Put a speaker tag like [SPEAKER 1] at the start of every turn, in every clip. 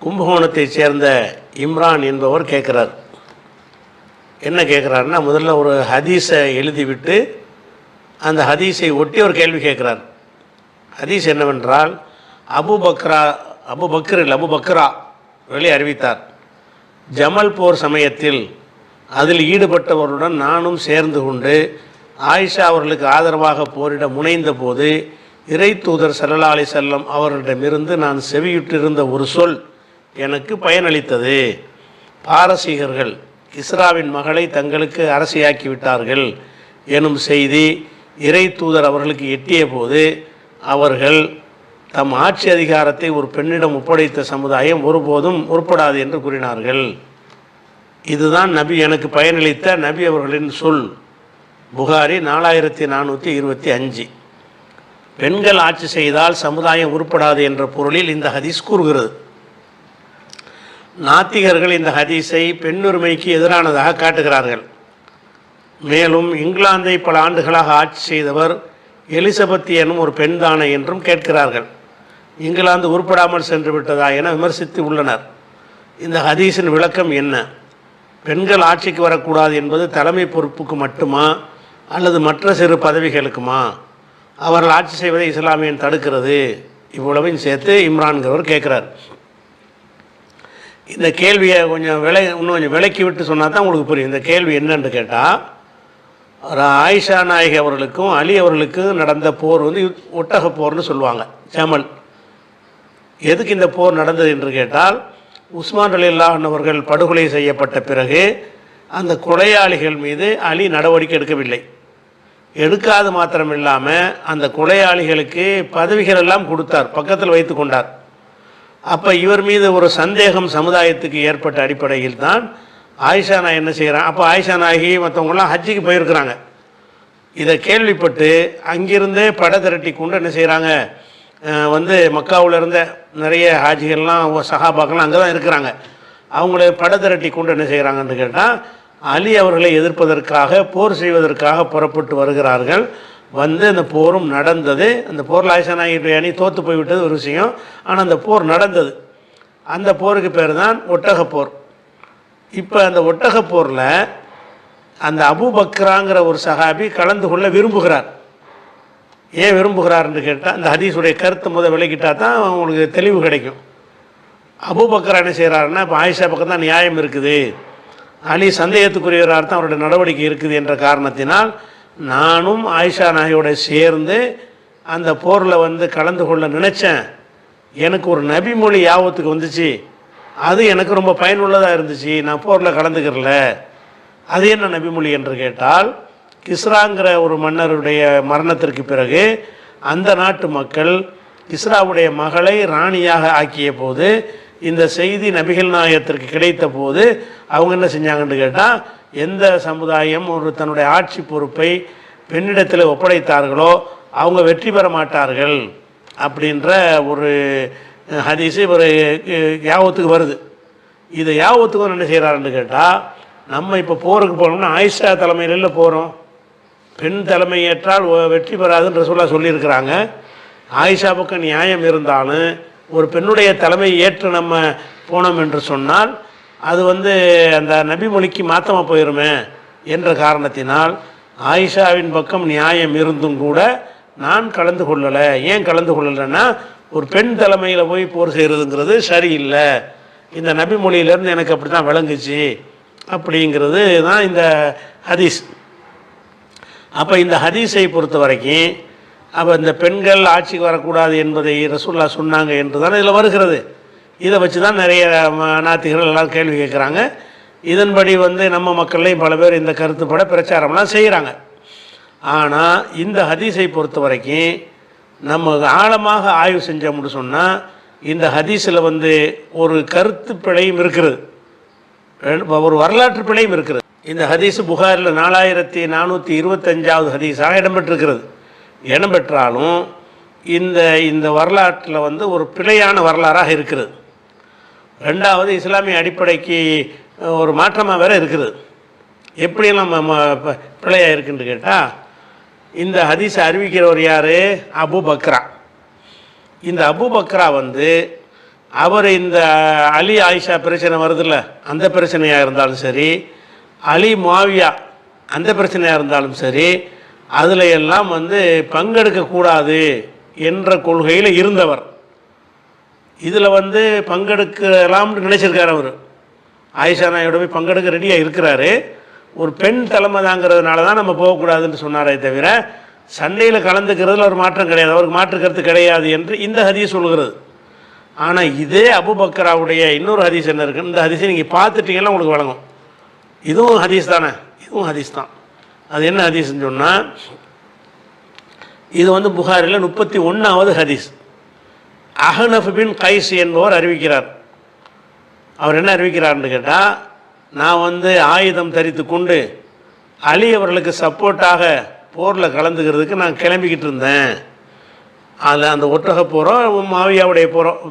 [SPEAKER 1] கும்பகோணத்தைச் சேர்ந்த இம்ரான் என்பவர் கேட்குறார். என்ன கேட்குறாருன்னா, முதல்ல ஒரு ஹதீஸை எழுதிவிட்டு அந்த ஹதீஸை ஒட்டி ஒரு கேள்வி கேட்குறார். ஹதீஸ் என்னவென்றால், அபுபக்ரா வெளியே அறிவித்தார், ஜமல் போர் சமயத்தில் அதில் ஈடுபட்டவருடன் நானும் சேர்ந்து கொண்டு ஆயிஷா அவர்களுக்கு ஆதரவாக போரிட முனைந்த போது இறை தூதர் ஸல்லல்லாஹு அலைஹி வஸல்லம் அவர்களிடமிருந்து நான் செவியுற்றிருந்த ஒரு சொல் எனக்கு பயனளித்தது. பாரசீகர்கள் கிஸ்ராவின் மகளை தங்களுக்கு அரசியாக்கி விட்டார்கள் எனும் செய்தி இறை தூதர் அவர்களுக்கு எட்டிய போது அவர்கள் தம் ஆட்சி அதிகாரத்தை ஒரு பெண்ணிடம் ஒப்படைத்த சமுதாயம் ஒருபோதும் உருப்படாது என்று கூறினார்கள். இதுதான் நபி எனக்கு பயனளித்த நபி அவர்களின் சொல். புகாரி 4425. பெண்கள் ஆட்சி செய்தால் சமுதாயம் உருப்படாது என்ற பொருளில் இந்த ஹதீஸ் கூறுகிறது. நாத்திகர்கள் இந்த ஹதீஸை பெண்ணுரிமைக்கு எதிரானதாக காட்டுகிறார்கள். மேலும் இங்கிலாந்தை பல ஆண்டுகளாக ஆட்சி செய்தவர் எலிசபெத் எனும் ஒரு பெண் தானே என்றும் கேட்கிறார்கள். இங்கிலாந்து உருப்படாமல் சென்று விட்டதா என விமர்சித்து உள்ளனர். இந்த ஹதீஸின் விளக்கம் என்ன? பெண்கள் ஆட்சிக்கு வரக்கூடாது என்பது தலைமை பொறுப்புக்கு மட்டுமா அல்லது மற்ற சிறு பதவிகளுக்குமா? அவர்கள் ஆட்சி செய்வதை இஸ்லாமியன் தடுக்கிறது? இவ்வளவையும் சேர்த்து இம்ரான்கிறவர் கேட்குறார். இந்த கேள்வியை இன்னும் கொஞ்சம் விளக்கி விட்டு சொன்னால் தான் உங்களுக்கு புரியும். இந்த கேள்வி என்னன்னு கேட்டால், ஆயிஷா நாயகி அவர்களுக்கும் அலி அவர்களுக்கும் நடந்த போர் வந்து ஒட்டக போர்னு சொல்லுவாங்க, ஜமல். எதுக்கு இந்த போர் நடந்தது என்று கேட்டால், உஸ்மான் ரலியல்லாஹு அன்ஹு அவர்கள் படுகொலை செய்யப்பட்ட பிறகு அந்த கொலையாளிகள் மீது அலி நடவடிக்கை எடுக்கவில்லை. எடுக்காது மாத்திரம் இல்லாமல் அந்த கொலையாளிகளுக்கு பதவிகள் எல்லாம் கொடுத்தார், பக்கத்தில் வைத்து கொண்டார். அப்போ இவர் மீது ஒரு சந்தேகம் சமுதாயத்துக்கு ஏற்பட்ட அடிப்படையில் தான் ஆயிஷா நாயகி என்ன செய்கிறான். அப்போ ஆயிஷா நாயகி மற்றவங்களாம் ஹஜ்ஜிக்கு போயிருக்கிறாங்க. இதை கேள்விப்பட்டு அங்கிருந்தே படை திரட்டி கொண்டு என்ன செய்கிறாங்க, மக்காவில் இருந்த நிறைய ஹாஜிகள்லாம் சஹாபாக்கள்லாம் அங்கே தான் இருக்கிறாங்க. அவங்கள படை திரட்டி கொண்டு என்ன செய்கிறாங்கன்னு கேட்டால், அலி அவர்களை எதிர்ப்பதற்காக போர் செய்வதற்காக புறப்பட்டு வருகிறார்கள். அந்த போரும் நடந்தது. அந்த போரில் ஆயிஷா நாயகி அணி தோற்று போய்விட்டது ஒரு விஷயம். ஆனால் அந்த போர் நடந்தது. அந்த போருக்கு பேர் தான் ஒட்டகப்போர். இப்போ அந்த ஒட்டகப்போரில் அந்த அபூபக்ராங்கிற ஒரு சஹாபி கலந்து கொள்ள விரும்புகிறார். ஏன் விரும்புகிறார்னு கேட்டால், அந்த ஹதீஸுடைய கருத்தை விளக்கிட்டால் தான் உங்களுக்கு தெளிவு கிடைக்கும். அபூபக்ரா என்ன செய்கிறாருன்னா, இப்போ ஆயிஷா பக்கம் தான் நியாயம் இருக்குது, அலி சந்தேகத்துக்குரியவராக தான் அவருடைய நடவடிக்கை இருக்குது என்ற காரணத்தினால் நானும் ஆயிஷா நாயோட சேர்ந்து அந்த போரில் கலந்து கொள்ள நினச்சேன். எனக்கு ஒரு நபி மொழி யாபத்துக்கு வந்துச்சு, அது எனக்கு ரொம்ப பயனுள்ளதாக இருந்துச்சு, நான் போரில் கலந்துக்கிறல. அது என்ன நபிமொழி என்று கேட்டால், கிஸ்ராங்கிற ஒரு மன்னருடைய மரணத்திற்கு பிறகு அந்த நாட்டு மக்கள் கிஸ்ராவுடைய மகளை ராணியாக ஆக்கிய போது இந்த செய்தி நபிகள் நாயகத்திற்கு கிடைத்த போது அவங்க என்ன செஞ்சாங்கன்னு கேட்டால், எந்த சமுதாயம் ஒரு தன்னுடைய ஆட்சி பொறுப்பை பெண்ணிடத்தில் ஒப்படைத்தார்களோ அவங்க வெற்றி பெற மாட்டார்கள் அப்படின்ற ஒரு ஹதீஸு ஒரு யாவத்துக்கு வருது. இதை யாவத்துக்கும் என்ன செய்கிறாருன்னு கேட்டால், நம்ம இப்போ போருக்கு போனோம்னா ஆயிஷா தலைமையில் போகிறோம். பெண் தலைமை ஏற்றால் வெற்றி பெறாதுன்னு ரசூலுல்லாஹ் சொல்லியிருக்கிறாங்க. ஆயிஷா பக்கம் நியாயம் இருந்தாலும் ஒரு பெண்ணுடைய தலைமை ஏற்று நம்ம போனோம் என்று சொன்னால் அது அந்த நபிமொழிக்கு மாற்றமாக போயிருமே என்ற காரணத்தினால் ஆயிஷாவின் பக்கம் நியாயம் இருந்தும் கூட நான் கலந்து கொள்ளலை. ஏன் கலந்து கொள்ளலைன்னா, ஒரு பெண் தலைமையில் போய் போர் செய்கிறதுங்கிறது சரியில்லை, இந்த நபிமொழியிலேருந்து எனக்கு அப்படி தான் விளங்குச்சு அப்படிங்கிறது தான் இந்த ஹதீஸ். அப்போ இந்த ஹதீஸை பொறுத்த வரைக்கும் அப்போ இந்த பெண்கள் ஆட்சிக்கு வரக்கூடாது என்பதை ரசூலுல்லாஹ் சொன்னாங்க என்று தான் இதில் வருகிறது. இதை வச்சு தான் நிறைய நாத்திகர்கள் எல்லாம் கேள்வி கேட்குறாங்க. இதன்படி நம்ம மக்கள்லையும் பல பேர் இந்த கருத்துப்பட பிரச்சாரம்லாம் செய்கிறாங்க. ஆனால் இந்த ஹதீஸை பொறுத்த வரைக்கும் நம்ம ஆழமாக ஆய்வு செஞ்சோம்னு சொன்னால் இந்த ஹதீஸில் ஒரு கருத்து பிழையும் இருக்கிறது, ஒரு வரலாற்று பிழையும் இருக்கிறது. இந்த ஹதீஸு புகாரில் 4425வது ஹதீஸாக இடம்பெற்றிருக்கிறது. இடம்பெற்றாலும் இந்த வரலாற்றில் ஒரு பிழையான வரலாறாக இருக்கிறது. ரெண்டாவது, இஸ்லாமிய அடிப்படைக்கு ஒரு மாற்றமாக வேறு இருக்குது. எப்படியெல்லாம் பிழையாக இருக்குன்னு கேட்டால், இந்த ஹதீஸை அறிவிக்கிறவர் யார்? அபூபக்ரா. இந்த அபூபக்ரா அவர் இந்த அலி ஆயிஷா பிரச்சனை வருதில்ல, அந்த பிரச்சனையாக இருந்தாலும் சரி, அலி முஆவியா அந்த பிரச்சனையாக இருந்தாலும் சரி, அதில் எல்லாம் பங்கெடுக்கக்கூடாது என்ற கொள்கையில் இருந்தவர். இதில் பங்கெடுக்கலாம்னு நினச்சிருக்கார் அவர். ஆயிஷா நாயோட போய் பங்கெடுக்க ரெடியாக இருக்கிறாரு. ஒரு பெண் தலைமை தாங்கிறதுனால தான் நம்ம போகக்கூடாதுன்னு சொன்னாரே தவிர சண்டையில் கலந்துக்கிறதுல ஒரு மாற்றம் கிடையாது, அவருக்கு மாற்று கருத்து கிடையாது என்று இந்த ஹதீஸ் சொல்கிறது. ஆனால் இதே அபூபக்கராவுடைய இன்னொரு ஹதீஸ் என்ன இருக்குது, இந்த ஹதீஸை நீங்கள் பார்த்துட்டீங்கன்னா உங்களுக்கு வழங்கும். இதுவும் ஹதீஸ் தானே, இதுவும் ஹதீஸ் தான். அது என்ன ஹதீஸ்ன்னு சொன்னால், இது புகாரில் 31வது ஹதீஸ். அஹ்னஃப் பின் கைஸ் என்பவர் அறிவிக்கிறார். அவர் என்ன அறிவிக்கிறார்னு கேட்டால், நான் ஆயுதம் தரித்து கொண்டு அலி அவர்களுக்கு சப்போர்ட்டாக போரில் கலந்துக்கிறதுக்கு நான் கிளம்பிக்கிட்டு இருந்தேன். அதில் அந்த ஒட்டக போகிறோம், மாவியாவுடைய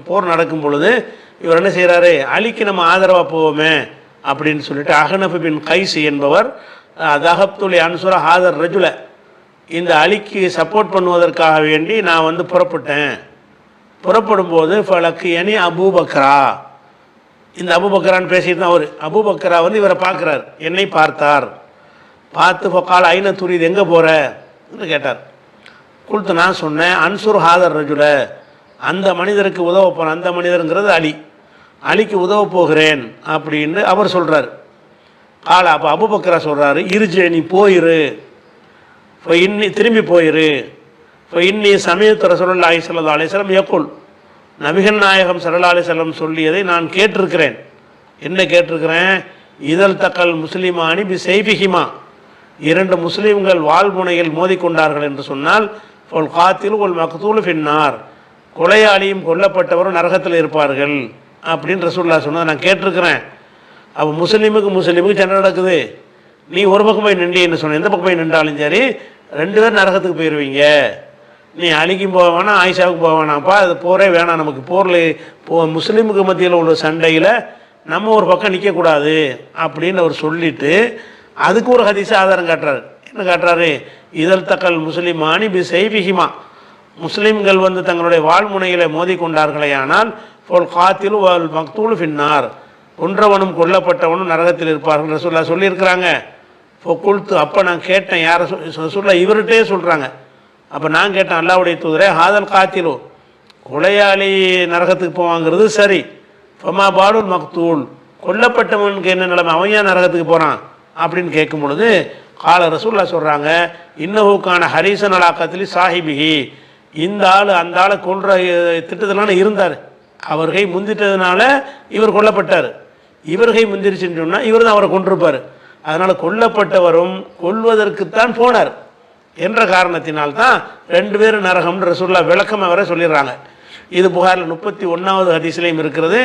[SPEAKER 1] போர் நடக்கும் பொழுது இவர் என்ன செய்கிறாரு, அலிக்கு நம்ம ஆதரவாக போவோமே அப்படின்னு சொல்லிட்டு அஹ்னஃப் பின் கைஸ் என்பவர் தஹப்துல் அன்சுர ஹாதர் ரஜுல, இந்த அலிக்கு சப்போர்ட் பண்ணுவதற்காக வேண்டி நான் புறப்பட்டேன். புறப்படும்போது ஃபலக்கு அனி அபூபக்கரா, இந்த அபூபக்கரான்னு பேசிட்டு தான் அவர். அபூபக்கரா இவரை பார்க்குறார், என்னை பார்த்தார். பார்த்து ஃபக்கால் ஐன துரிது, எங்கே போகிற என்று கேட்டார். குல்த்து, நான் சொன்னேன் அன்சுர் ஹாதர் ரஜுல, அந்த மனிதருக்கு உதவ போகிறேன், அந்த மனிதருங்கிறது அலி, அலிக்கு உதவ போகிறேன் அப்படின்னு அவர் சொல்கிறார். கால அப்போ அபூபக்கரா சொல்கிறாரு, இருஜே நீ போயிரு, இப்போ இன்னி திரும்பி போயிரு, இப்போ இன்னி சமயத்து ரசூலுல்லாஹி ஸல்லல்லாஹு அலைஹி வஸல்லம் யக்குல், நபிகள் நாயகம் ஸல்லல்லாஹு அலைஹி வஸல்லம் சொல்லியதை நான் கேட்டிருக்கிறேன். என்ன கேட்டிருக்கிறேன், இதழ் தக்கல் முஸ்லிமானி பி செய்பிஹிமா, இரண்டு முஸ்லீம்கள் வாழ்முனையில் மோதிக்கொண்டார்கள் என்று சொன்னால் ஃபல் காத்தில் ஒல் மக்தூல் ஃபின்னார், கொலையாளியும் கொல்லப்பட்டவரும் நரகத்தில் இருப்பார்கள் அப்படின்னு ரசூலுல்லாஹ் சொன்னதை நான் கேட்டிருக்கிறேன். அப்போ முஸ்லீமுக்கு சண்டை நடக்குது, நீ ஒரு பக்கம் போய் நின்றீன்னு சொன்ன, எந்த பக்கம் போய் நின்றாலும் சரி 2 பேர் நரகத்துக்கு போயிடுவீங்க. நீ அலிக்கும் போக வேணாம், ஆயிஷாவுக்கு போக வேணாம்ப்பா, அது போரே வேணாம் நமக்கு. போரில் முஸ்லீமுக்கு மத்தியில் உள்ள சண்டையில் நம்ம ஒரு பக்கம் நிற்கக்கூடாது அப்படின்னு அவர் சொல்லிவிட்டு அதுக்கு ஒரு ஹதீஸை ஆதாரம் காட்டுறாரு. என்ன காட்டுறாரு, இதழ் தக்கல் முஸ்லிமானி பி செய்பிஹிமா, முஸ்லீம்கள் தங்களுடைய வாழ்முனையில் மோதிக்கொண்டார்களே ஆனால் ஃபோல் காத்திலு வல் மக்தூலு ஃபின்னார், கொன்றவனும் கொல்லப்பட்டவனும் நரகத்தில் இருப்பார்கள் ரசூலுல்லாஹ் சொல்லியிருக்கிறாங்க. இப்போ குல்த்து, அப்போ நான் கேட்டேன், யாரை ரசூலுல்லாஹ் இவர்கிட்டே சொல்கிறாங்க. அப்போ நான் கேட்டேன், அல்லாஹ்வுடைய தூதரே, ஹாதல் காத்திலு, கொலையாளி நரகத்துக்கு போவாங்கிறது சரி, ஃபமா பாலுல் மக்தூல், கொல்லப்பட்டவனுக்கு என்ன நிலைமை, அவன் ஏன் நரகத்துக்கு போகிறான் அப்படின்னு கேட்கும் பொழுது கால ரசூலுல்லாஹ் சொல்கிறாங்க, இன்னஹுக்கான ஹரீசன் அலாக்கத்திலி சாஹிபிஹி, இந்த ஆள் அந்த ஆளை கொன்ற திட்டத்திலான இருந்தார், அவர்கை முந்திட்டதுனால இவர் கொல்லப்பட்டார், இவர்கை முந்திருச்சுன்னு சொன்னால் இவர் தான் அவரை கொண்டிருப்பார், அதனால் கொல்லப்பட்டவரும் கொல்வதற்குத்தான் போனார் என்ற காரணத்தினால்தான் 2 பேரும் நரகம்னு ரசூலுல்லாஹ் விளக்கம் வரை சொல்லிடுறாங்க. இது புகாரில் 31வது ஹதீஸ்லையும் இருக்கிறது.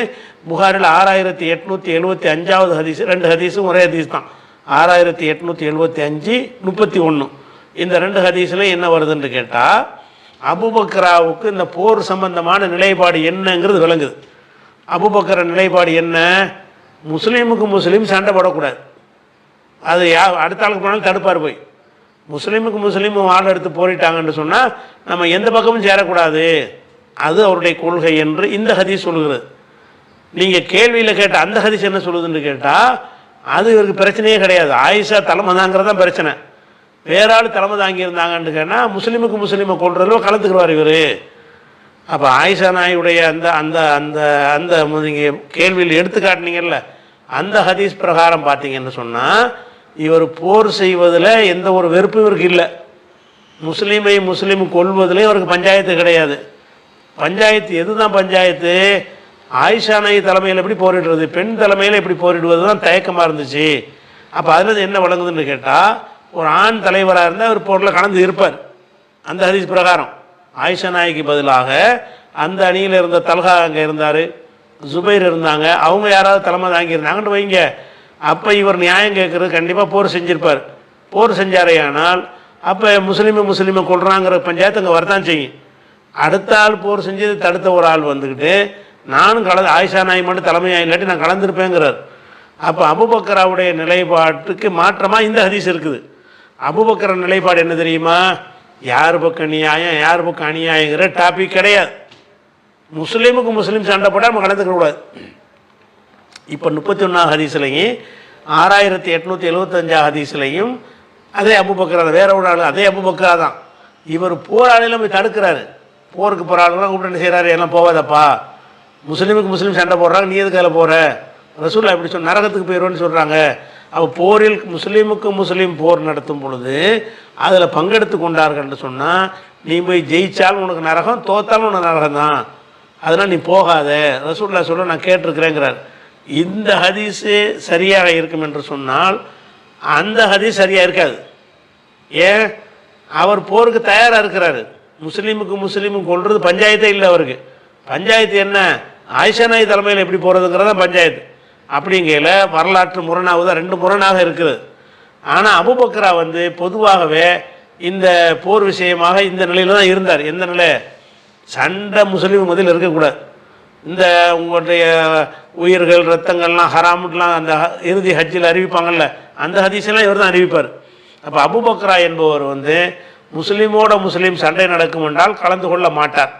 [SPEAKER 1] புகாரில் 6875வது ஹதீஸ், 2 ஹதீஸும் ஒரே ஹதீஸ் தான், 6875 31. இந்த 2 ஹதீஸ்லையும் என்ன வருதுன்னு கேட்டால், அபூபக்கராவுக்கு இந்த போர் சம்பந்தமான நிலைப்பாடு என்னங்கிறது விளங்குது. அபூபக்கர நிலைப்பாடு என்ன, முஸ்லீம் சண்டை போடக்கூடாது, அது அடுத்த ஆளுக்கு போனாலும் தடுப்பார். போய் முஸ்லீம் ஆள் எடுத்து போரிட்டாங்கன்னு சொன்னால் நம்ம எந்த பக்கமும் சேரக்கூடாது, அது அவருடைய கொள்கை என்று இந்த ஹதீஸ் சொல்லுகிறது. நீங்கள் கேள்வியில் கேட்ட அந்த ஹதீஸ் என்ன சொல்லுதுன்னு கேட்டால், அது இவருக்கு பிரச்சனையே கிடையாது, ஆயிஷா தலைமை தாங்கிறது தான் பிரச்சனை. வேற ஆள் தலைமை தாங்கியிருந்தாங்கன்னு கேட்டால் முஸ்லீமை கொள்றதுல கலந்துக்குவார் இவர். அப்போ ஆயிஷா நாயுடைய அந்த அந்த அந்த அந்த நீங்கள் கேள்வியில் எடுத்து காட்டினீங்கல்ல, அந்த ஹதீஸ் பிரகாரம் பார்த்தீங்கன்னு சொன்னால் இவர் போர் செய்வதில் எந்த ஒரு வெறுப்பும் இவருக்கு இல்லை, முஸ்லீம் கொள்வதில் இவருக்கு பஞ்சாயத்து கிடையாது. பஞ்சாயத்து எது தான் பஞ்சாயத்து, ஆயிஷா நாயி தலைமையில் எப்படி போரிடுறது, பெண் தலைமையில் எப்படி போரிடுவது தான் தயக்கமாக இருந்துச்சு. அப்போ அதில் என்ன வழங்குதுன்னு கேட்டால், ஒரு ஆண் தலைவராக இருந்தால் அவர் போரில் கலந்து இருப்பார். அந்த ஹதீஸ் பிரகாரம் ஆயிஷா நாய்க்கு பதிலாக அந்த அணியில் இருந்த தல்ஹா அங்கே இருந்தார், ஜுபைர் இருந்தாங்க, அவங்க யாராவது தலைமை தாங்கியிருந்தாங்கன்னு வைங்க, அப்போ இவர் நியாயம் கேட்குறது கண்டிப்பாக போர் செஞ்சிருப்பார். போர் செஞ்சாரே ஆனால் அப்போ முஸ்லீமை கொள்றாங்கிற பஞ்சாயத்து அங்கே வரத்தான் செய்யும். அடுத்த ஆள் போர் செஞ்சது தடுத்த ஒரு ஆள் வந்துக்கிட்டு நானும் ஆயிஷா நாய் மட்டும் தலைமையாக இல்லாட்டி நான் கலந்துருப்பேங்கிறார். அப்போ அபூபக்கராவுடைய நிலைப்பாட்டுக்கு மாற்றமாக இந்த ஹதீஸ் இருக்குது. அபூபக்கர் நிலைப்பாடு என்ன தெரியுமா, யார் பக்கம் நியாயம் யார் பக்கம் அநியாயங்கிற டாபிக் கிடையாது. முஸ்லீமுக்கு முஸ்லீம் சண்டை போட்டால் நம்ம கலந்துக்க கூடாது. இப்போ 31 ஹதீஸ்லையும் 6875 ஹதீஸ்லையும் அதே அபூபக்கர், வேற ஒரு ஆள், அதே அபூபக்கர் தான். இவர் போர் ஆளையெல்லாம் போய் தடுக்கிறாரு. போருக்கு போகிற ஆளுங்களாம் கூப்பிட்டு என்ன செய்கிறாரு, எல்லாம் போகாதப்பா, முஸ்லீமுக்கு முஸ்லீம் சண்டை போடுறாங்க, நீ எதுக்கு அதில் போகிற, ரசூலுல்லாஹ் எப்படி சொன்ன, நரகத்துக்கு போயிடுவோன்னு சொல்கிறாங்க. அப்போ போரில் முஸ்லீமுக்கு முஸ்லீம் போர் நடத்தும் பொழுது அதில் பங்கெடுத்து கொண்டார்கள்னு சொன்னால், நீ போய் ஜெயிச்சாலும் உனக்கு நரகம், தோத்தாலும் உனக்கு நரகம் தான், அதனால் நீ போகாத, ரசூலுல்லாஹ் சொல்ல நான் கேட்டிருக்கிறேங்கிறார். இந்த ஹதீஸு சரியாக இருக்கும் என்று சொன்னால் அந்த ஹதீஸ் சரியாக இருக்காது. ஏன், அவர் போருக்கு தயாராக இருக்கிறாரு. முஸ்லீமுக்கு முஸ்லீமும் கொள்வது பஞ்சாயத்தே இல்லை அவருக்கு. பஞ்சாயத்து என்ன, ஆயிஷா நாயகி தலைமையில் எப்படி போகிறதுங்கிறத பஞ்சாயத்து. அப்படிங்கையில் வரலாற்று முரணாக தான், 2 முரணாக இருக்குது. ஆனால் அபூபக்கரா பொதுவாகவே இந்த போர் விஷயமாக இந்த நிலையில் தான் இருந்தார். எந்த நிலை, சண்டை முஸ்லீம் முதலில் இருக்கக்கூடாது, இந்த உங்களுடைய உயிர்கள் ரத்தங்கள்லாம் ஹராமுலாம் அந்த இறுதி ஹஜ்ஜில் அறிவிப்பாங்கள்ல, அந்த ஹதீஸெல்லாம் இவர் தான் அறிவிப்பார். அப்போ அபூபக்கரா என்பவர் முஸ்லீமோட முஸ்லீம் சண்டை நடக்கும் என்றால் கலந்து கொள்ள மாட்டார்.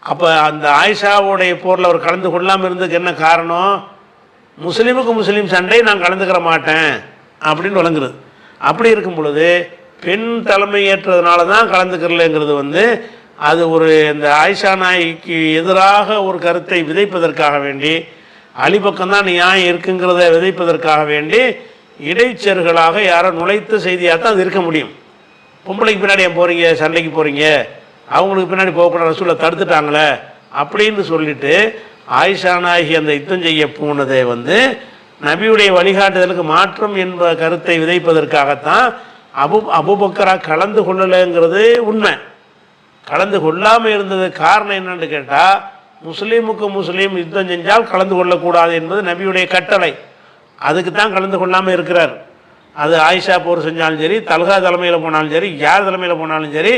[SPEAKER 1] அப்போ அந்த ஆயிஷாவுடைய போரில் அவர் கலந்து கொள்ளாமல் இருந்ததுக்கு என்ன காரணம், முஸ்லீமுக்கு முஸ்லீம் சண்டை நான் கலந்துக்கிற மாட்டேன் அப்படின்னு வழங்குறது. அப்படி இருக்கும் பொழுது பெண் தலைமை ஏற்றதுனால தான் கலந்துக்கிறலங்கிறது அது ஒரு இந்த ஆயிஷா நாய்க்கு எதிராக ஒரு கருத்தை விதைப்பதற்காக வேண்டி, அலிபக்கம்தான் நியாயம் இருக்குங்கிறத விதைப்பதற்காக வேண்டி இடைச்செருகளாக யாரோ நுழைத்த செய்தியாக தான் அது இருக்க முடியும். பொம்பளைக்கு பின்னாடி ஏன் போகிறீங்க, சண்டைக்கு போகிறீங்க, அவங்களுக்கு பின்னாடி போகக்கூடாது, ரசூலுல்லாஹ் தடுத்துட்டாங்களே அப்படின்னு சொல்லிட்டு ஆயிஷா நாயகி அந்த யுத்தம் செய்ய போனதை நபியுடைய வழிகாட்டுதலுக்கு மாற்றம் என்ப கருத்தை விதைப்பதற்காகத்தான் அபூபக்கரா கலந்து கொள்ளலைங்கிறது உண்மை. கலந்து கொள்ளாமல் இருந்தது காரணம் என்னன்னு கேட்டால், முஸ்லீமுக்கு முஸ்லீம் யுத்தம் செஞ்சால் கலந்து கொள்ளக்கூடாது என்பது நபியுடைய கட்டளை. அதுக்கு தான் கலந்து கொள்ளாமல் இருக்கிறார். அது ஆயிஷா போர் செஞ்சாலும் சரி, தல்ஹா தலைமையில் போனாலும் சரி, யார் தலைமையில் போனாலும் சரி,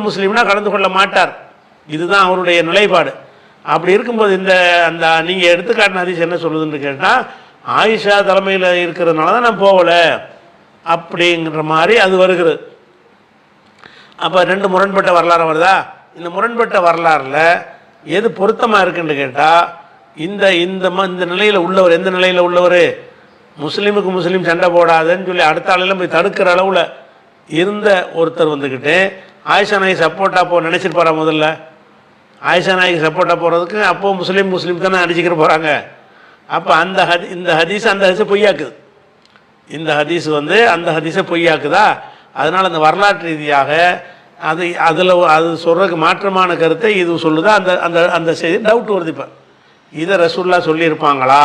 [SPEAKER 1] முஸ்லீம்னா கலந்து கொள்ள மாட்டார். இதுதான் அவருடைய நிலைப்பாடு. அப்படி இருக்கும்போது அந்த நீங்கள் எடுத்துக்காட்டின ஹதீஸ் என்ன சொல்லுதுன்னு கேட்டால், ஆயிஷா தலைமையில் இருக்கிறதுனால தான் நான் போகலை அப்படிங்கிற மாதிரி அது வருகிறது. அப்போ 2 முரண்பட்ட வரலாறு வருதா. இந்த முரண்பட்ட வரலாறில் எது பொருத்தமாக இருக்குன்னு கேட்டால், இந்த இந்த நிலையில் உள்ளவர், எந்த நிலையில் உள்ளவர், முஸ்லீமுக்கு முஸ்லீம் சண்டை போடாதுன்னு சொல்லி அடுத்த ஆளெல்லாம் போய் தடுக்கிற அளவில் இருந்த ஒருத்தர் ஆயிஷா நாயகி சப்போர்ட்டாக போ நினச்சிருப்பாரா. முதல்ல ஆயிஷா நாயகி சப்போர்ட்டாக போகிறதுக்கு அப்போது முஸ்லீம் தானே அடிச்சுக்கிற போகிறாங்க. அப்போ இந்த ஹதீஸ் அந்த ஹதீஸை பொய்யாக்குது. இந்த ஹதீஸ் அந்த ஹதீஸை பொய்யாக்குதா. அதனால் அந்த வரலாற்று ரீதியாக அது சொல்கிறதுக்கு மாற்றமான கருத்தை இது சொல்லுதா. அந்த அந்த செய்தி டவுட் வருது. இப்போ இதை ரசூலுல்லாஹ் சொல்லியிருப்பாங்களா,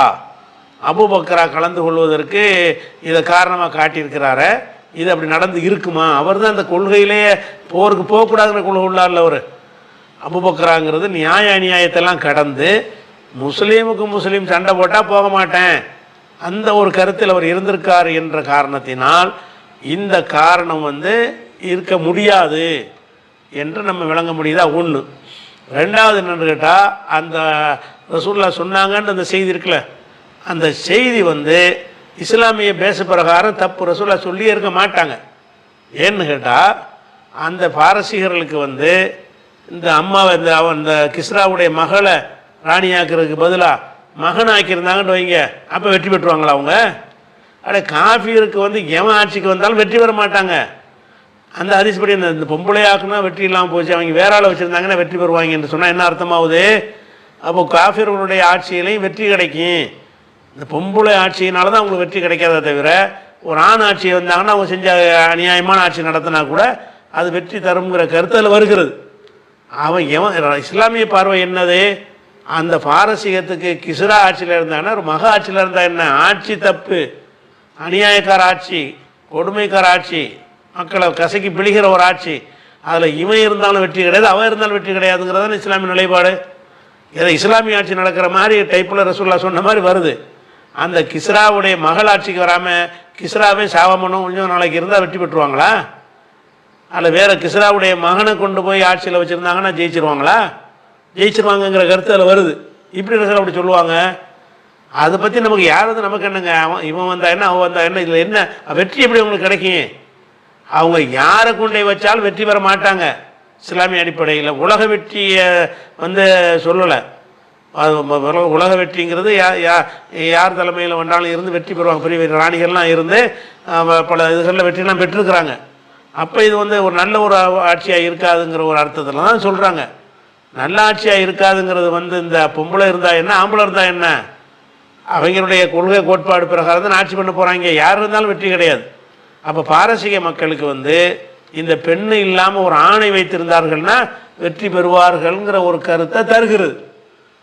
[SPEAKER 1] அபூபக்கரா கலந்து கொள்வதற்கு இதை காரணமாக காட்டியிருக்கிறாரு, இது அப்படி நடந்து இருக்குமா, அவர் தான் அந்த கொள்கையிலேயே போருக்கு போகக்கூடாதுங்கிற கொள்கை உள்ளார்ல அவர். அபூபக்கராங்கிறது நியாய அநியாயத்தெல்லாம் கடந்து முஸ்லீமுக்கு முஸ்லீம் சண்டை போட்டால் போக மாட்டேன் அந்த ஒரு கருத்தில் அவர் இருந்திருக்கார் என்ற காரணத்தினால் இந்த காரணம் இருக்க முடியாது என்று நம்ம விளங்க முடியுதா. ஒன்று. ரெண்டாவது என்னென்னு கேட்டால், அந்த ரசூலுல்லாஹ் சொன்னாங்கன்னு அந்த செய்தி இருக்குல்ல, அந்த செய்தி இஸ்லாமிய பேச பிரகாரம் தப்பு. ரசூலுல்லாஹ் சொல்லியே இருக்க மாட்டாங்க. ஏன்னு கேட்டால், அந்த பாரசீகர்களுக்கு இந்த அம்மாவை இந்த கிஸ்ராவுடைய மகளை ராணியாக்குறதுக்கு பதிலாக மகன் ஆக்கியிருந்தாங்கன்னு வைங்க, அப்போ வெற்றி பெற்றுவாங்களா அவங்க? காஃபியருக்கு எவன் ஆட்சிக்கு வந்தாலும் வெற்றி பெற மாட்டாங்க. அந்த ஹதீஸ் படி இந்த பொம்பளையாக்குனா வெற்றி இல்லாமல் போச்சு, அவங்க வேற ஆளை வச்சுருந்தாங்கன்னா வெற்றி பெறுவாங்க என்று சொன்னால் என்ன அர்த்தமாகுது? அப்போ காஃபியர்களுடைய ஆட்சியிலையும் வெற்றி கிடைக்கும். இந்த பொம்பளை ஆட்சியினால தான் அவங்களுக்கு வெற்றி கிடைக்காத தவிர, ஒரு ஆண் ஆட்சி வந்தாங்கன்னா அவங்க செஞ்ச அநியாயமான ஆட்சி நடத்தினா கூட அது வெற்றி தருங்கிற கருத்து அதில் வருகிறது. அவன் இஸ்லாமிய பார்வை என்னது? அந்த பாரசீகத்துக்கு கிஸ்ரா ஆட்சியில் இருந்தாங்கன்னா ஒரு மக ஆட்சியில் இருந்தால் என்ன, ஆட்சி தப்பு, அநியாயக்கார ஆட்சி, கொடுமைக்கார ஆட்சி, மக்களை கசக்கி பிழிகிற ஒரு ஆட்சி, அதில் இவன் இருந்தாலும் வெற்றி கிடையாது, அவன் இருந்தாலும் வெற்றி கிடையாதுங்கிறதான இஸ்லாமிய நிலைப்பாடு. ஏதோ இஸ்லாமிய ஆட்சி நடக்கிற மாதிரி டைப்பில் ரசூலுல்லாஹ் சொன்ன மாதிரி வருது. அந்த கிஸ்ராவுடைய மகள் ஆட்சிக்கு வராமல் கிஸ்ராவே சாவமனும் கொஞ்சம் நாளைக்கு இருந்தால் வெற்றி பெற்றுவாங்களா? அதில் வேறு கிஸ்ராவுடைய மகனை கொண்டு போய் ஆட்சியில் வச்சுருந்தாங்கன்னா ஜெயிச்சிருவாங்களா? ஜெயிச்சிருவாங்கங்கிற கருத்து அதில் வருது. இப்படி ரசூல் அப்படி சொல்லுவாங்க. அதை பற்றி நமக்கு யாராவது நமக்கு என்னங்க, இவன் வந்தா என்ன, அவன் வந்தா என்ன, இதில் என்ன வெற்றி எப்படி அவங்களுக்கு கிடைக்கும்? அவங்க யாரை கொண்டே வச்சாலும் வெற்றி பெற மாட்டாங்க. இஸ்லாமிய அடிப்படையில். உலக வெற்றியை வந்து சொல்லலை. உலக வெற்றிங்கிறது யார் தலைமையில் வேண்டாலும் இருந்து வெற்றி பெறுவாங்க. பெரிய பெரிய ராணிகள்லாம் இருந்து பல இதுகளில் வெற்றிலாம் பெற்றிருக்கிறாங்க. அப்போ இது வந்து ஒரு நல்ல ஒரு ஆட்சியாக இருக்காதுங்கிற ஒரு அர்த்தத்தில் தான் சொல்கிறாங்க. நல்ல ஆட்சியாக இருக்காதுங்கிறது வந்து இந்த பொம்பளை இருந்தால் என்ன, ஆம்பளை இருந்தால் என்ன, அவங்களுடைய கொள்கை கோட்பாடு பிரகாரம் தான் ஆட்சி பண்ண போகிறாங்க. யார் இருந்தாலும் வெற்றி கிடையாது. அப்போ பாரசீக மக்களுக்கு வந்து இந்த பெண்ணு இல்லாமல் ஒரு ஆணை வைத்திருந்தார்கள்னா வெற்றி பெறுவார்கள்ங்கிற ஒரு கருத்தை தருகிறது.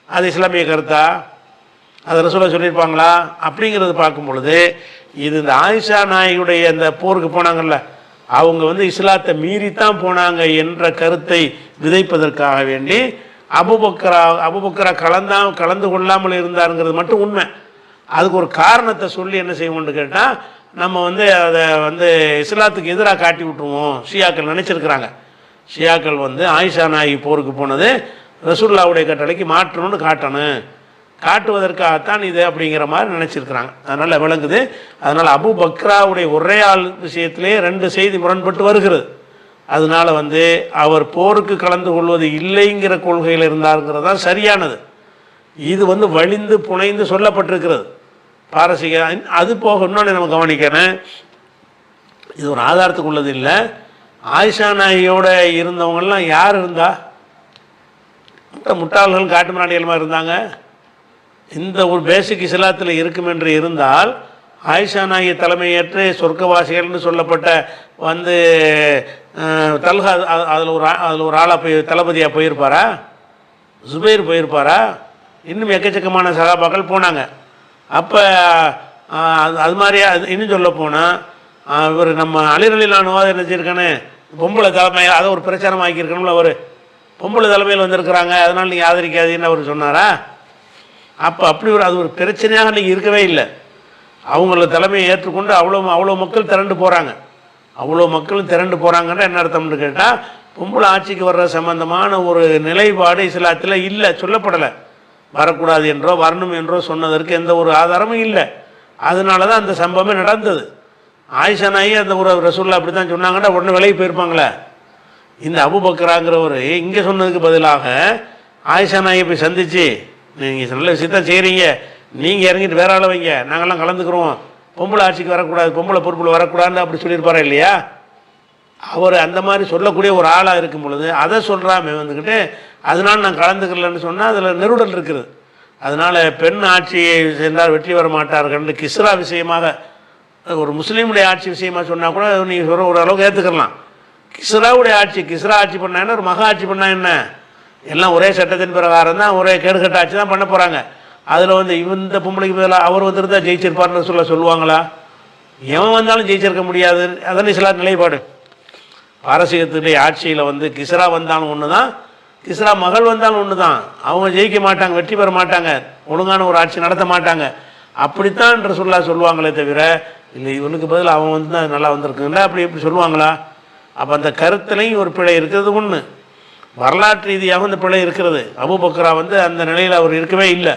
[SPEAKER 1] அது இஸ்லாமிய கருத்தா? அதை ரசூலுல்லாஹ் சொல்லியிருப்பாங்களா? அப்படிங்கிறது பார்க்கும் பொழுது இது இந்த ஆயிஷா நாயகியுடைய இந்த போருக்கு போனாங்கல்ல, அவங்க வந்து இஸ்லாத்தை மீறித்தான் போனாங்க என்ற கருத்தை விதைப்பதற்காக வேண்டி அபூபக்கரா கலந்து கொள்ளாமல் இருந்தாருங்கிறது மட்டும் உண்மை. அதுக்கு ஒரு காரணத்தை சொல்லி என்ன செய்வோம்னு கேட்டால், நம்ம வந்து அதை வந்து இஸ்லாத்துக்கு எதிராக காட்டி விட்டுருவோம் ஷியாக்கள் நினச்சிருக்கிறாங்க. ஷியாக்கள் வந்து ஆயிஷா நாயகி போருக்கு போனது ரசூலுல்லாஹ்வுடைய கட்டளைக்கு மாற்றணும்னு காட்டுவதற்காகத்தான் இது அப்படிங்கிற மாதிரி நினச்சிருக்கிறாங்க. அதனால் விளங்குது. அதனால் அபூபக்கராவுடைய ஒரே ஆள் விஷயத்திலே 2 செய்தி முரண்பட்டு வருகிறது. அதனால் வந்து அவர் போருக்கு கலந்து கொள்வது இல்லைங்கிற கொள்கையில் இருந்தாருங்கிறது தான் சரியானது. இது வந்து வலிந்து புனைந்து சொல்லப்பட்டிருக்கிறது பாரசீக. அது போக இன்னொன்று நம்ம கவனிக்கணும், இது ஒரு ஆதாரத்துக்கு உள்ளது இல்லை. ஆயிஷா நாயியோட இருந்தவங்கெல்லாம் யார் இருந்தா? முட்டாள்கள் காட்டு மிராண்டிகள் மாதிரி இருந்தாங்க. இந்த ஒரு பேசிக் இஸ்லாத்தில் இருக்கும் என்று இருந்தால் ஆயிஷா நாயகி தலைமையேற்று சொர்க்கவாசிகள்னு சொல்லப்பட்ட வந்து தல்ஹா அதில் ஒரு ஆளாக போய் தளபதியாக போயிருப்பாரா? ஜுபைர் போயிருப்பாரா? இன்னும் எக்கச்சக்கமான சகாபாக்கள் போனாங்க. அப்போ அது மாதிரியா இன்னும் சொல்ல போனால் இவர் நம்ம அலிரலிலானுவாத என்ன செய்யிருக்கானே பொம்பளை தலைமை அதை ஒரு பிரச்சாரம் ஆக்கியிருக்கணும்ல. அவர் பொம்பளை தலைமையில் வந்திருக்கிறாங்க, அதனால் நீங்கள் ஆதரிக்காதீன்னு அவர் சொன்னாரா? அப்போ அப்படி அது ஒரு பிரச்சனையாக நீங்கள் இருக்கவே இல்லை. அவங்கள தலைமையை ஏற்றுக்கொண்டு அவ்வளோ மக்கள் திரண்டு போகிறாங்க. அவ்வளோ மக்களும் திரண்டு போகிறாங்கன்ற என்ன அர்த்தம்னு கேட்டால், பொம்பளை ஆட்சிக்கு வர்ற சம்பந்தமான ஒரு நிலைப்பாடு இஸ்லாத்தில் இல்லை, சொல்லப்படலை. வரக்கூடாது என்றோ வரணும் என்றோ சொன்னதற்கு எந்த ஒரு ஆதாரமும் இல்லை. அதனால தான் அந்த சம்பவமே நடந்தது. ஆயிஷா நாயகி அந்த ஒரு ரசூலுல்லாஹ் அப்படி தான் சொன்னாங்கன்னா உடனே விலகி போயிருப்பாங்களே. இந்த அபூபக்கராங்கிறவர் இங்கே சொன்னதுக்கு பதிலாக ஆயிஷா நாயகி போய் சந்தித்து, நீங்கள் நல்ல விஷயத்தான் செய்கிறீங்க, நீங்கள் இறங்கிட்டு வேற ஆளை வைங்க, நாங்கள்லாம் கலந்துக்கிறோம், பொம்பளை ஆட்சிக்கு வரக்கூடாது, பொம்பளை பொறுப்பில் வரக்கூடாதுன்னு அப்படி சொல்லியிருப்பாரா இல்லையா? அவர் அந்த மாதிரி சொல்லக்கூடிய ஒரு ஆளாக இருக்கும் பொழுது அதை சொல்கிறாமே வந்துக்கிட்டு அதனால் நான் கலந்துக்கலன்னு சொன்னால் அதில் நெருடல் இருக்குது. அதனால் பெண் ஆட்சியை சென்றால் வெற்றி வர மாட்டார்கள் கிஸ்ரா விஷயமாக ஒரு முஸ்லீமுடைய ஆட்சி விஷயமாக சொன்னால் கூட நீங்கள் சொல்கிற ஒரு அளவுக்கு ஏற்றுக்கலாம். கிஸ்ராவுடைய ஆட்சி, கிஸ்ரா ஆட்சி பண்ணா என்ன, ஒரு மகா ஆட்சி பண்ணால் என்ன, எல்லாம் ஒரே சட்டத்தின் பிரகாரம் தான், ஒரே கேடுகட்ட ஆட்சி தான் பண்ண போகிறாங்க. அதில் வந்து இந்த பொம்பளைக்கு பதிலாக அவர் வந்துருந்தால் ஜெயிச்சிருப்பார்னு சொல்லுவாங்களா? எவன் வந்தாலும் ஜெயிச்சிருக்க முடியாது. அதான் இஸ்லாம் நிலைப்பாடு. பாரசீகத்துடைய ஆட்சியில் வந்து கிஸ்ரா வந்தாலும் ஒன்று தான், கிஸ்ரா மகள் வந்தாலும் ஒன்று தான். அவங்க ஜெயிக்க மாட்டாங்க, வெற்றி பெற மாட்டாங்க, ஒழுங்கான ஒரு ஆட்சி நடத்த மாட்டாங்க. அப்படித்தான் ரசூலுல்லாஹ் சொல்லுவாங்களே தவிர இல்லை இவனுக்கு பதில் அவன் வந்து தான் நல்லா வந்திருக்குங்களா அப்படி எப்படி சொல்லுவாங்களா? அப்போ அந்த கருத்துலையும் ஒரு பிழை இருக்கிறது ஒன்று. வரலாற்று ரீதியாகவும் இந்த பிழை இருக்கிறது. அபூபக்கரா வந்து அந்த நிலையில் அவர் இருக்கவே இல்லை.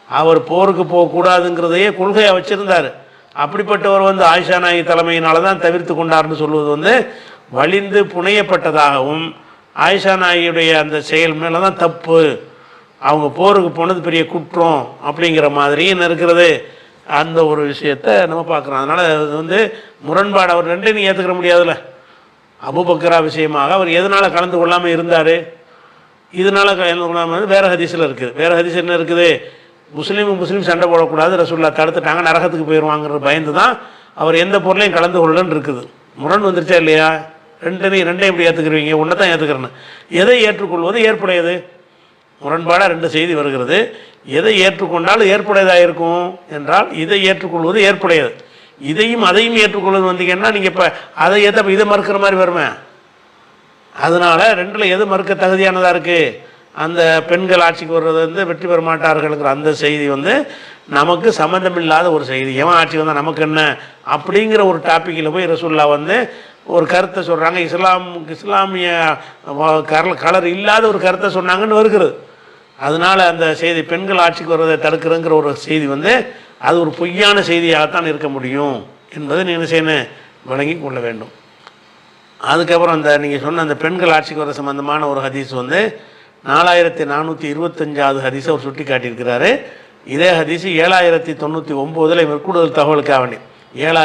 [SPEAKER 1] அவர் போருக்கு போகக்கூடாதுங்கிறதையே கொள்கையாக வச்சுருந்தார். அப்படிப்பட்டவர் வந்து ஆயிஷா நாயகி தலைமையினால தான் தவிர்த்து கொண்டார்னு சொல்வது வந்து வலிந்து புனையப்பட்டதாகவும், ஆயிஷா நாயகியுடைய அந்த செயல் மேலே தான் தப்பு, அவங்க போருக்கு போனது பெரிய குற்றம் அப்படிங்கிற மாதிரியும் இருக்கிறது. அந்த ஒரு விஷயத்தை நம்ம பார்க்குறோம். அதனால் அது வந்து முரண்பாடு. அவர் ரெண்டையும் நீங்கள் ஏற்றுக்கிற முடியாதுல்ல. அபூபக்கரா விஷயமாக அவர் எதனால் கலந்து கொள்ளாமல் இருந்தார், இதனால் கலந்து கொள்ளாமல் வேறு ஹதீஸில் இருக்குது. வேறு ஹதீஸ் என்ன இருக்குது, முஸ்லீம் சண்டை போடக்கூடாது, ரசூலுல்லாஹ் தடுத்துட்டாங்க, நரகத்துக்கு போயிடுவாங்கிற பயந்து தான் அவர் எந்த பொருளையும் கலந்து கொள்ளன்னு இருக்குது. முரண் வந்துருச்சா இல்லையா? ரெண்டையும் எப்படி ஏற்றுக்கிறீங்க? ஒன்றை தான் ஏற்றுக்கிறேன்னு. எதை ஏற்றுக்கொள்வது ஏற்புடையது? முரண்பாடாக 2 செய்தி வருகிறது. எதை ஏற்றுக்கொண்டாலும் ஏற்புடையதாக இருக்கும் என்றால் இதை ஏற்றுக்கொள்வது ஏற்புடையது. இதையும் அதையும் ஏற்றுக்கொள்வது வந்தீங்கன்னா நீங்கள் இப்போ அதை ஏற்ற இதை மறுக்கிற மாதிரி வருமே. அதனால் 2ல் எது மறுக்க தகுதியானதாக இருக்குது? அந்த பெண்கள் ஆட்சிக்கு வர்றது வந்து வெற்றி பெற மாட்டார்கள்ங்கிற அந்த செய்தி வந்து நமக்கு சம்மந்தமில்லாத ஒரு செய்தி. எவன் ஆட்சி வந்தால் நமக்கு என்ன அப்படிங்கிற ஒரு டாப்பிக்கில் போய் ரசூலுல்லாஹ் வந்து ஒரு கருத்தை சொல்கிறாங்க. இஸ்லாமிய கலர் இல்லாத ஒரு கருத்தை சொன்னாங்கன்னு வருகிறது. அதனால் அந்த செய்தி பெண்கள் ஆட்சிக்கு வர்றதை தடுக்கிறங்கிற ஒரு செய்தி வந்து அது ஒரு பொய்யான செய்தியாகத்தான் இருக்க முடியும் என்பதை நீங்கள் செய்யணும், விளங்கி கொள்ள வேண்டும். அதுக்கப்புறம் அந்த நீங்கள் சொன்ன அந்த பெண்கள் ஆட்சிக்கு வர சம்பந்தமான ஒரு ஹதீஸ் வந்து 4425வது ஹதீஸை அவர் சுட்டி காட்டியிருக்கிறாரு. இதே ஹதீஸ் 7099 இவர் கூடுதல் தகவலுக்காக வேண்டி 7000